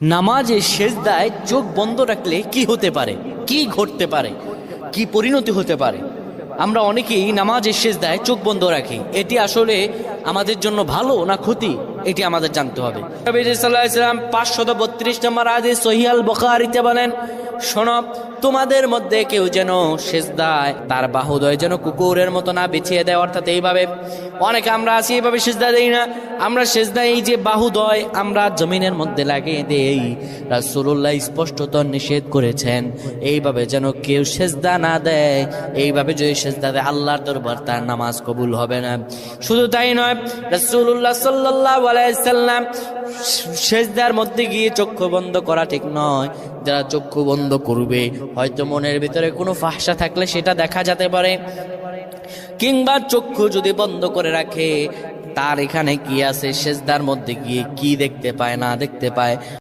নামাজে সেজদায় চোখ বন্ধ রাখলে কি হতে পারে, কি ঘটতে পারে, কি পরিণতি হতে পারে? আমরা অনেকেই নামাজের সেজদায় চোখ বন্ধ রাখি। এটি আসলে আমাদের জন্য ভালো না ক্ষতি, এটি আমাদের জানতে হবে। নবী সাল্লাল্লাহু আলাইহি ওয়াসাল্লাম 532 নম্বর হাদিস সহিহ আল বুখারীতে বলেন, শোনো, তোমাদের মধ্যে কেউ যেন সেজদায় তার বাহুদয় যেন কুকুরের মতো না বিছিয়ে দেয়। অর্থাৎ এইভাবে অনেকে আমরা আছি, এইভাবে সেজদা দেই না। আমরা সেজদা এই যে বাহুদয় আমরা জমিনের মধ্যে লাগিয়ে দেই, রাসূলুল্লাহ স্পষ্টত নিষেধ করেছেন এইভাবে যেন কেউ সেজদা না দেয়। এইভাবে যদি সেজদা দেয় আল্লাহর দরবার তার নামাজ কবুল হবে না। শুধু তাই নয়, রাসূলুল্লাহ সাল্লাল্লাহু আলাইহি সাল্লাম সেজদার মধ্যে গিয়ে চক্ষু বন্ধ করা ঠিক নয়। যারা চক্ষু বন্ধ করবে হয়তো মনের ভিতরে কোনো ফাহশা থাকলে সেটা দেখা যেতে পারে, কিংবা চক্ষু যদি বন্ধ করে রাখে তার এখানে কি আছে, সেজদার মধ্যে গিয়ে কি দেখতে পায় না দেখতে পায়